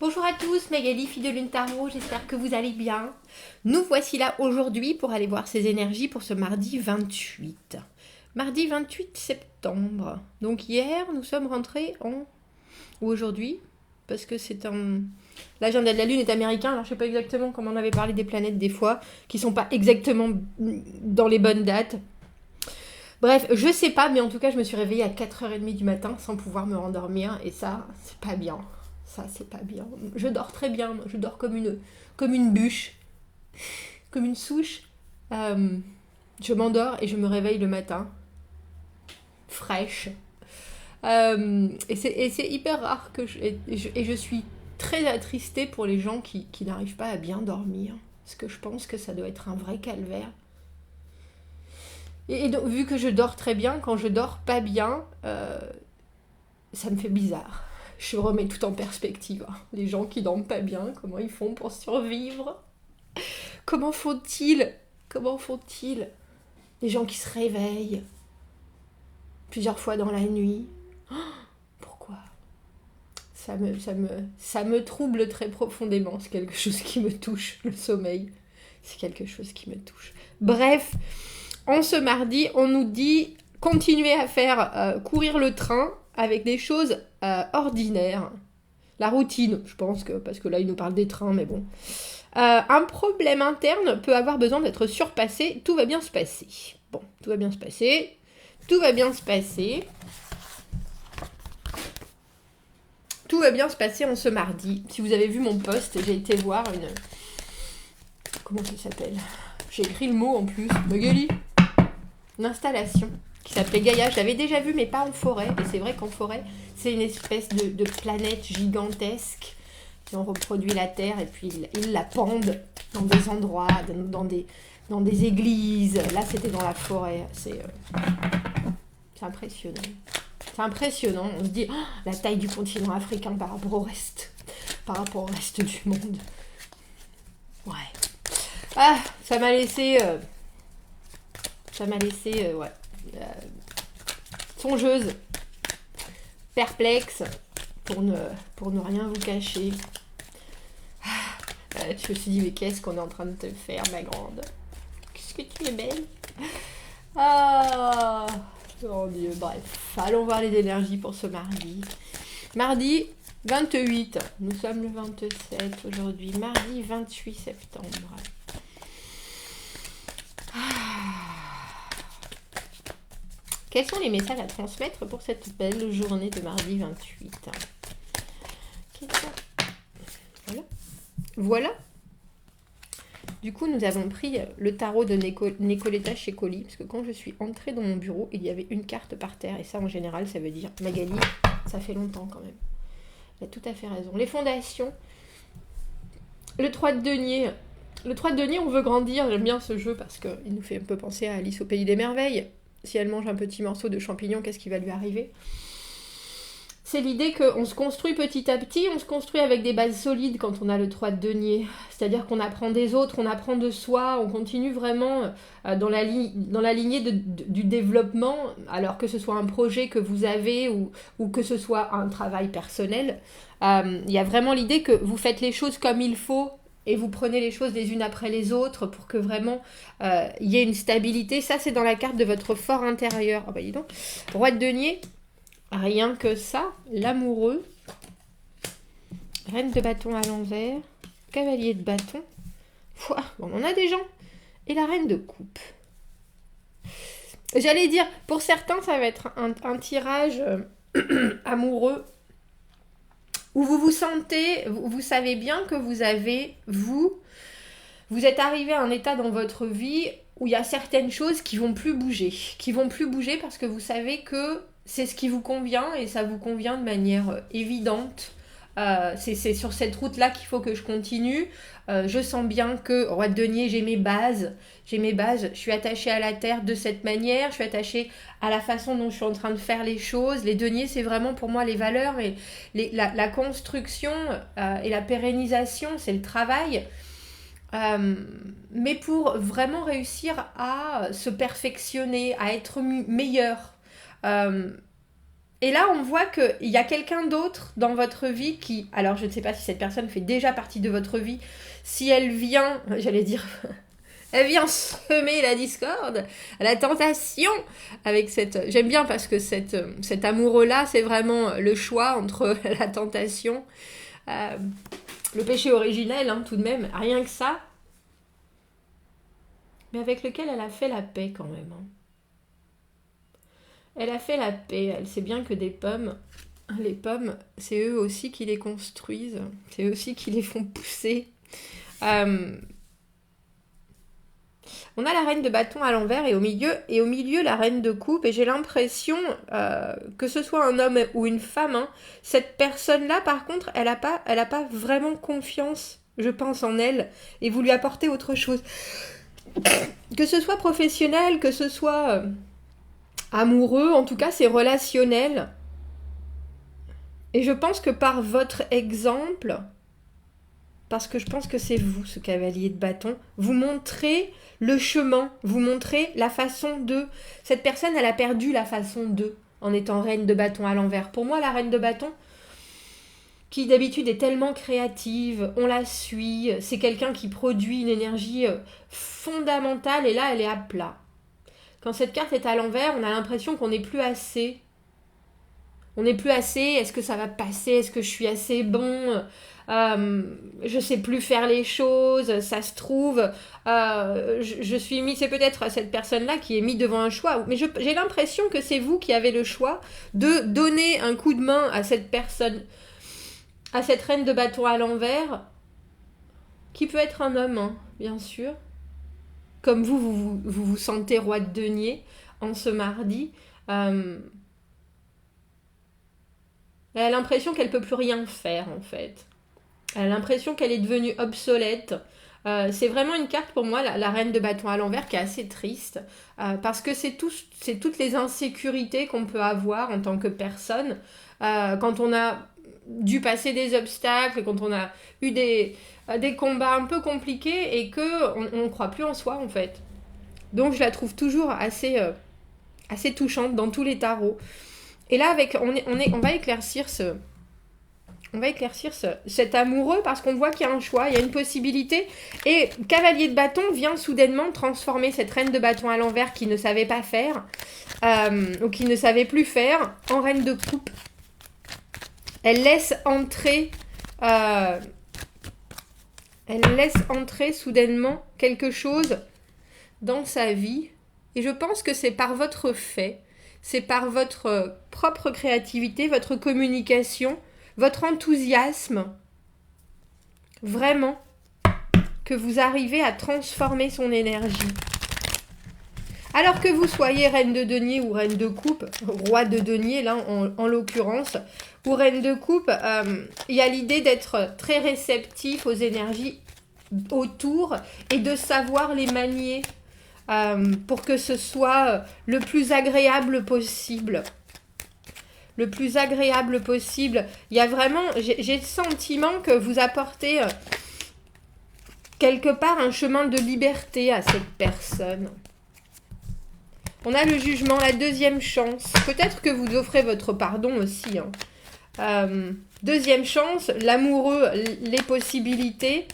Bonjour à tous, Magali, fille de Lune Tarot, j'espère que vous allez bien. Nous voici là aujourd'hui pour aller voir ces énergies pour ce mardi 28. Mardi 28 septembre. Donc hier, nous sommes rentrés en... ou aujourd'hui, parce que c'est un... L'agenda de la Lune est américain, alors je sais pas exactement comment on avait parlé des planètes des fois, qui sont pas exactement dans les bonnes dates. Bref, je sais pas, mais en tout cas, je me suis réveillée à 4h30 du matin sans pouvoir me rendormir, et ça, c'est pas bien. Ça, c'est pas bien. Je dors très bien, je dors comme une bûche, comme une souche. Je m'endors et je me réveille le matin, fraîche. Et c'est hyper rare que je suis très attristée pour les gens qui n'arrivent pas à bien dormir. Parce que je pense que ça doit être un vrai calvaire. Et donc, vu que je dors très bien, quand je dors pas bien, ça me fait bizarre. Je remets tout en perspective. Les gens qui dorment pas bien, comment ils font pour survivre? Comment font-ils? Les gens qui se réveillent plusieurs fois dans la nuit. Pourquoi? Ça me trouble très profondément. C'est quelque chose qui me touche, le sommeil. C'est quelque chose qui me touche. Bref, en ce mardi, on nous dit continuer à faire courir le train avec des choses ordinaires. La routine, je pense que, parce que là, il nous parle des trains, mais bon. Un problème interne peut avoir besoin d'être surpassé. Tout va bien se passer. Bon, tout va bien se passer. Tout va bien se passer. Tout va bien se passer en ce mardi. Si vous avez vu mon post, j'ai été voir une... Comment ça s'appelle? J'ai écrit le mot en plus. Magali. Une installation qui s'appelait Gaïa. Je l'avais déjà vue, mais pas en forêt. Et c'est vrai qu'en forêt, c'est une espèce de planète gigantesque. Qui ont reproduit la Terre et puis ils la pendent dans des endroits, dans des églises. Là, c'était dans la forêt. C'est impressionnant. C'est impressionnant. On se dit, oh, la taille du continent africain par rapport au reste du monde. Ouais. Ah, ça m'a laissé... ouais. Songeuse. Perplexe. Pour ne rien vous cacher. Je me suis dit, mais qu'est-ce qu'on est en train de te faire, ma grande? Qu'est-ce que tu es belle? Ah, oh Dieu, bref. Allons voir les énergies pour ce mardi. Mardi 28. Nous sommes le 27 aujourd'hui. Mardi 28 septembre. Quels sont les messages à transmettre pour cette belle journée de mardi 28? Voilà. Du coup, nous avons pris le tarot de Nicoletta chez Colli, parce que quand je suis entrée dans mon bureau, il y avait une carte par terre, et ça, en général, ça veut dire Magali, ça fait longtemps quand même. Elle a tout à fait raison. Les fondations. Le 3 de denier. Le 3 de denier, on veut grandir. J'aime bien ce jeu parce qu'il nous fait un peu penser à Alice au Pays des Merveilles. Si elle mange un petit morceau de champignon, qu'est-ce qui va lui arriver? C'est l'idée qu'on se construit petit à petit, on se construit avec des bases solides quand on a le 3 de denier. C'est-à-dire qu'on apprend des autres, on apprend de soi, on continue vraiment dans la lignée du développement, alors que ce soit un projet que vous avez ou que ce soit un travail personnel. Il y a vraiment l'idée que vous faites les choses comme il faut et vous prenez les choses les unes après les autres pour que vraiment il y ait une stabilité. Ça, c'est dans la carte de votre fort intérieur. Oh bah dis donc, Roi de denier. Rien que ça, l'amoureux, reine de bâton à l'envers, cavalier de bâton, on en a des gens, et la reine de coupe. J'allais dire, pour certains, ça va être un tirage amoureux, où vous vous sentez, vous savez bien que vous êtes arrivé à un état dans votre vie où il y a certaines choses qui vont plus bouger parce que vous savez que c'est ce qui vous convient et ça vous convient de manière évidente. C'est sur cette route-là qu'il faut que je continue. Je sens bien que, Roi de denier, j'ai mes bases, je suis attachée à la terre de cette manière, je suis attachée à la façon dont je suis en train de faire les choses. Les deniers, c'est vraiment pour moi les valeurs et la construction et la pérennisation, c'est le travail. Mais pour vraiment réussir à se perfectionner, à être meilleur, Et là, on voit qu'il y a quelqu'un d'autre dans votre vie qui... Alors, je ne sais pas si cette personne fait déjà partie de votre vie. Si elle vient, j'allais dire... Elle vient semer la discorde, la tentation avec cette... J'aime bien parce que cet amoureux-là, c'est vraiment le choix entre la tentation, le péché originel, hein, tout de même, rien que ça, mais avec lequel elle a fait la paix quand même. Hein. Elle a fait la paix, elle sait bien que les pommes, c'est eux aussi qui les construisent, c'est eux aussi qui les font pousser. On a la reine de bâton à l'envers et au milieu la reine de coupe. Et j'ai l'impression que ce soit un homme ou une femme, hein, cette personne-là, par contre, elle a pas vraiment confiance, je pense, en elle. Et vous lui apportez autre chose. Que ce soit professionnel, que ce soit amoureux, en tout cas, c'est relationnel. Et je pense que par votre exemple... Parce que je pense que c'est vous, ce cavalier de bâton. Vous montrez le chemin, vous montrez la façon de... Cette personne, elle a perdu la façon de, en étant reine de bâton à l'envers. Pour moi, la reine de bâton, qui d'habitude est tellement créative, on la suit, c'est quelqu'un qui produit une énergie fondamentale, et là, elle est à plat. Quand cette carte est à l'envers, on a l'impression qu'on n'est plus assez. On n'est plus assez, est-ce que ça va passer, est-ce que je suis assez bon je sais plus faire les choses, ça se trouve, je suis mis, c'est peut-être cette personne-là qui est mise devant un choix, mais j'ai l'impression que c'est vous qui avez le choix de donner un coup de main à cette personne, à cette reine de bâton à l'envers, qui peut être un homme, hein, bien sûr, comme vous sentez roi de denier en ce mardi. Elle a l'impression qu'elle peut plus rien faire, en fait. Elle a l'impression qu'elle est devenue obsolète. C'est vraiment une carte pour moi, la reine de bâton à l'envers, qui est assez triste. Parce que c'est toutes les insécurités qu'on peut avoir en tant que personne. Quand on a dû passer des obstacles, quand on a eu des combats un peu compliqués et qu'on ne croit plus en soi, en fait. Donc je la trouve toujours assez touchante dans tous les tarots. Et là, on va éclaircir cet amoureux parce qu'on voit qu'il y a un choix, il y a une possibilité. Et cavalier de bâton vient soudainement transformer cette reine de bâton à l'envers qui ne savait pas faire, ou qui ne savait plus faire, en reine de coupe. Elle laisse entrer soudainement quelque chose dans sa vie. Et je pense que c'est par votre fait, c'est par votre propre créativité, votre communication, votre enthousiasme, vraiment, que vous arrivez à transformer son énergie. Alors que vous soyez reine de denier ou reine de coupe, roi de denier là en l'occurrence, ou reine de coupe, il y a l'idée d'être très réceptif aux énergies autour et de savoir les manier pour que ce soit le plus agréable possible. Le plus agréable possible. Il y a vraiment, j'ai le sentiment que vous apportez quelque part un chemin de liberté à cette personne. On a le jugement, la deuxième chance. Peut-être que vous offrez votre pardon aussi. Deuxième chance, l'amoureux, les possibilités.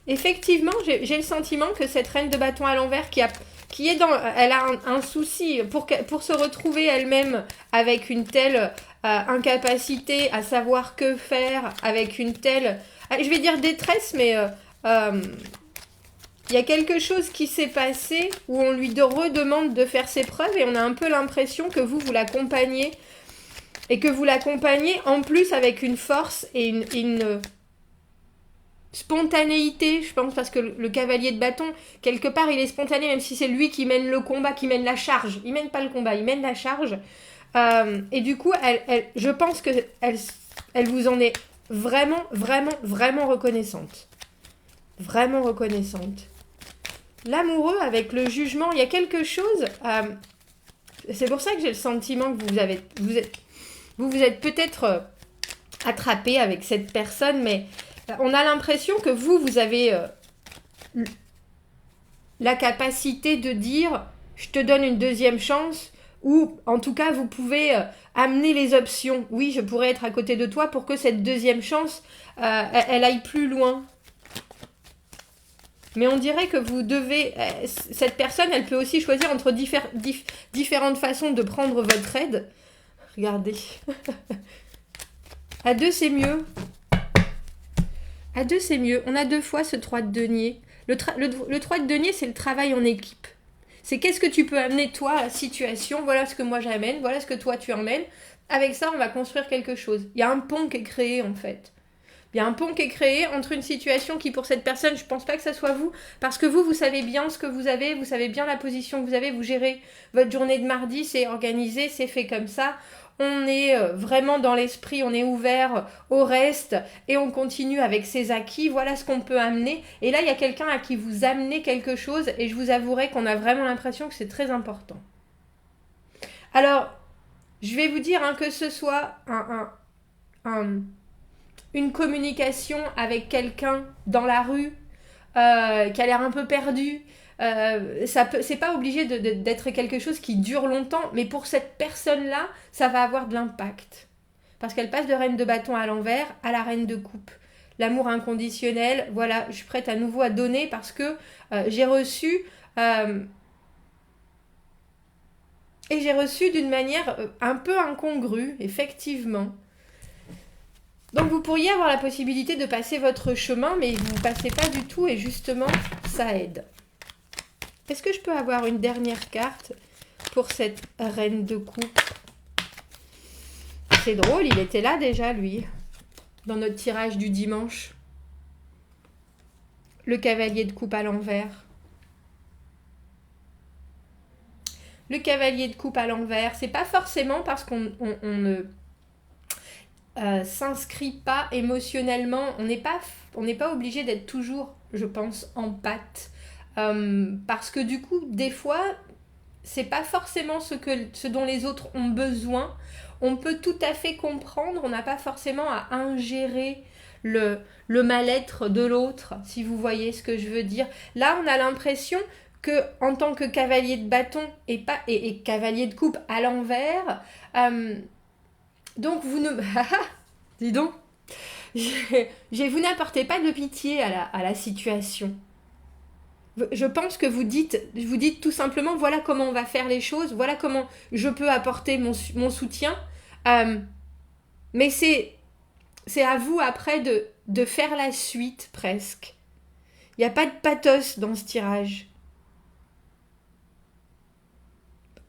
Effectivement, j'ai le sentiment que cette reine de bâton à l'envers elle a un souci pour se retrouver elle-même avec une telle incapacité à savoir que faire, avec une telle, je vais dire détresse, mais il y a quelque chose qui s'est passé où on lui redemande de faire ses preuves et on a un peu l'impression que vous l'accompagnez et que vous l'accompagnez en plus avec une force et une spontanéité, je pense, parce que le cavalier de bâton, quelque part, il est spontané, même si c'est lui qui mène le combat, qui mène la charge. Il mène pas le combat, il mène la charge. Et du coup, je pense qu'elle vous en est vraiment, vraiment, vraiment reconnaissante. Vraiment reconnaissante. L'amoureux, avec le jugement, il y a quelque chose... c'est pour ça que j'ai le sentiment que vous êtes peut-être attrapé avec cette personne, mais... On a l'impression que vous avez la capacité de dire « je te donne une deuxième chance » ou en tout cas, vous pouvez amener les options. Oui, je pourrais être à côté de toi pour que cette deuxième chance, elle aille plus loin. Mais on dirait que vous devez... cette personne, elle peut aussi choisir entre différentes façons de prendre votre aide. Regardez. À deux, c'est mieux. À deux, c'est mieux. On a 2 fois ce 3 de denier. Le 3 de denier, c'est le travail en équipe. C'est qu'est-ce que tu peux amener toi à la situation. Voilà ce que moi j'amène. Voilà ce que toi tu emmènes. Avec ça, on va construire quelque chose. Il y a un pont qui est créé en fait. Il y a un pont qui est créé entre une situation qui, pour cette personne, je ne pense pas que ça soit vous, parce que vous savez bien ce que vous savez bien la position que vous avez, vous gérez votre journée de mardi, c'est organisé, c'est fait comme ça. On est vraiment dans l'esprit, on est ouvert au reste et on continue avec ses acquis. Voilà ce qu'on peut amener. Et là, il y a quelqu'un à qui vous amenez quelque chose et je vous avouerai qu'on a vraiment l'impression que c'est très important. Alors, je vais vous dire que ce soit une communication avec quelqu'un dans la rue qui a l'air un peu perdu. C'est pas obligé d'être quelque chose qui dure longtemps, mais pour cette personne-là, ça va avoir de l'impact. Parce qu'elle passe de reine de bâton à l'envers à la reine de coupe. L'amour inconditionnel, voilà, je suis prête à nouveau à donner parce que j'ai reçu... et j'ai reçu d'une manière un peu incongrue, effectivement. Donc vous pourriez avoir la possibilité de passer votre chemin, mais vous ne passez pas du tout et justement, ça aide. Est-ce que je peux avoir une dernière carte pour cette reine de coupe? C'est drôle, il était là déjà, lui, dans notre tirage du dimanche. Le cavalier de coupe à l'envers. Le cavalier de coupe à l'envers, c'est pas forcément parce qu'on ne s'inscrit pas émotionnellement. On n'est pas obligé d'être toujours, je pense, en pâte. Parce que du coup, des fois, c'est pas forcément ce dont les autres ont besoin. On peut tout à fait comprendre, on n'a pas forcément à ingérer le mal-être de l'autre, si vous voyez ce que je veux dire. Là, on a l'impression que en tant que cavalier de bâton et cavalier de coupe à l'envers, donc vous ne... Dis donc, vous n'apportez pas de pitié à la situation. Je pense que vous dites tout simplement, voilà comment on va faire les choses, voilà comment je peux apporter mon soutien. Mais c'est à vous après de faire la suite presque. Il n'y a pas de pathos dans ce tirage.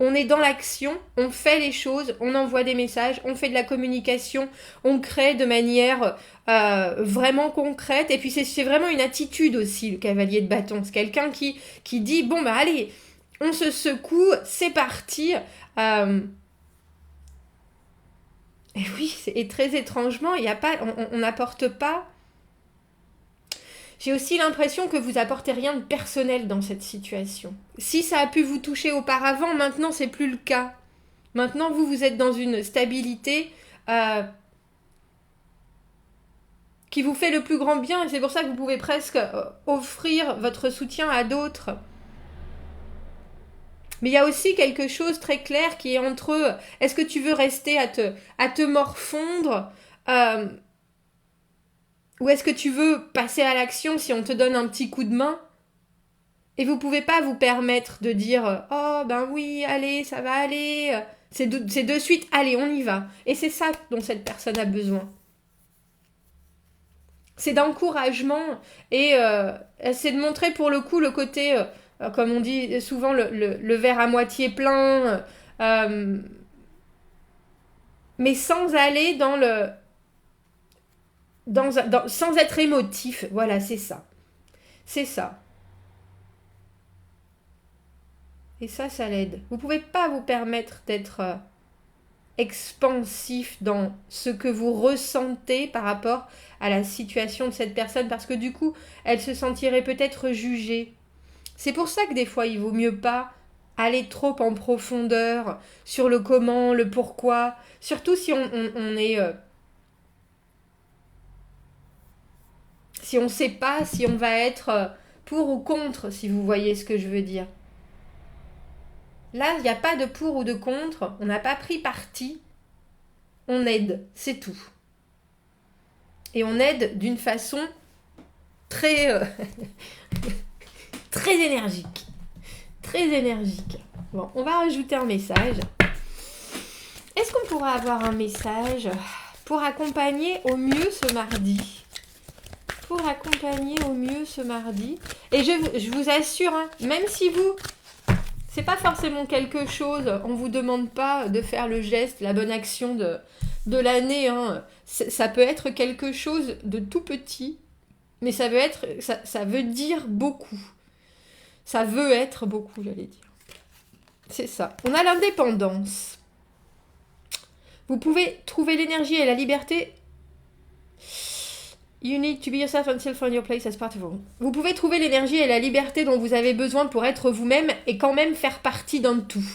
On est dans l'action, on fait les choses, on envoie des messages, on fait de la communication, on crée de manière vraiment concrète. Et puis c'est vraiment une attitude aussi, le cavalier de bâton. C'est quelqu'un qui dit, bon bah allez, on se secoue, c'est parti. Et oui, et très étrangement, on n'apporte pas... J'ai aussi l'impression que vous apportez rien de personnel dans cette situation. Si ça a pu vous toucher auparavant, maintenant c'est plus le cas. Maintenant vous êtes dans une stabilité qui vous fait le plus grand bien et c'est pour ça que vous pouvez presque offrir votre soutien à d'autres. Mais il y a aussi quelque chose très clair qui est entre eux. Est-ce que tu veux rester à te morfondre ou est-ce que tu veux passer à l'action si on te donne un petit coup de main? Et vous pouvez pas vous permettre de dire « Oh, ben oui, allez, ça va aller. » C'est de suite « Allez, on y va. » Et c'est ça dont cette personne a besoin. C'est d'encouragement et c'est de montrer pour le coup le côté, comme on dit souvent, le verre à moitié plein, mais sans aller sans être émotif. Voilà, c'est ça. C'est ça. Et ça l'aide. Vous pouvez pas vous permettre d'être expansif dans ce que vous ressentez par rapport à la situation de cette personne parce que du coup, elle se sentirait peut-être jugée. C'est pour ça que des fois, il vaut mieux pas aller trop en profondeur sur le comment, le pourquoi, surtout si on est... si on sait pas si on va être pour ou contre, si vous voyez ce que je veux dire. Là, il n'y a pas de pour ou de contre. On n'a pas pris parti. On aide, c'est tout. Et on aide d'une façon très, très énergique. Très énergique. Bon, on va rajouter un message. Est-ce qu'on pourra avoir un message pour accompagner au mieux ce mardi? Pour accompagner au mieux ce mardi. Et je vous assure, hein, même si vous... C'est pas forcément quelque chose, on ne vous demande pas de faire le geste, la bonne action de l'année. Hein. Ça peut être quelque chose de tout petit, mais ça veut dire beaucoup. Ça veut être beaucoup, j'allais dire. C'est ça. On a l'indépendance. Vous pouvez trouver l'énergie et la liberté. You need to be yourself and still find your place as part of all. Vous pouvez trouver l'énergie et la liberté dont vous avez besoin pour être vous-même et quand même faire partie d'un tout.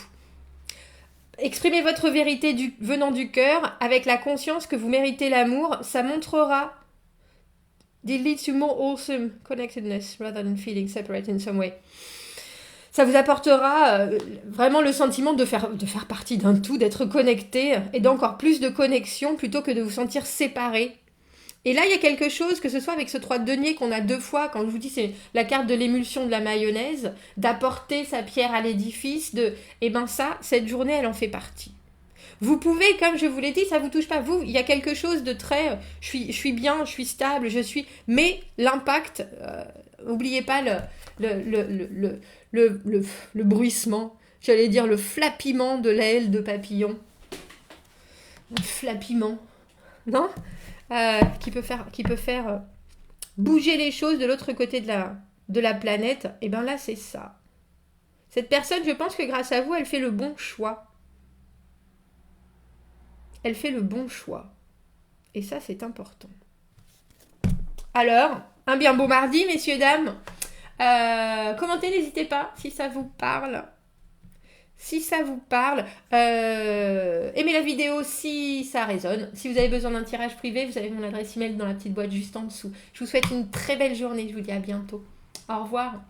Exprimez votre vérité venant du cœur avec la conscience que vous méritez l'amour. Ça montrera it leads to more awesome connectedness rather than feeling separate in some way. Ça vous apportera vraiment le sentiment de faire partie d'un tout, d'être connecté et d'encore plus de connexion plutôt que de vous sentir séparé. Et là, il y a quelque chose, que ce soit avec ce 3 de denier qu'on a 2 fois, quand je vous dis c'est la carte de l'émulsion de la mayonnaise, d'apporter sa pierre à l'édifice, et ben ça, cette journée, elle en fait partie. Vous pouvez, comme je vous l'ai dit, ça vous touche pas. Vous, il y a quelque chose de très, je suis bien, je suis stable, mais l'impact, n'oubliez pas le bruissement, j'allais dire le flappiment de l'aile de papillon. Le flappiment, non ? Qui peut faire bouger les choses de l'autre côté de la planète, et bien là, c'est ça. Cette personne, je pense que grâce à vous, elle fait le bon choix. Elle fait le bon choix. Et ça, c'est important. Alors, un bien beau mardi, messieurs, dames. Commentez, n'hésitez pas, si ça vous parle. Si ça vous parle, aimez la vidéo si ça résonne. Si vous avez besoin d'un tirage privé, vous avez mon adresse email dans la petite boîte juste en dessous. Je vous souhaite une très belle journée. Je vous dis à bientôt. Au revoir.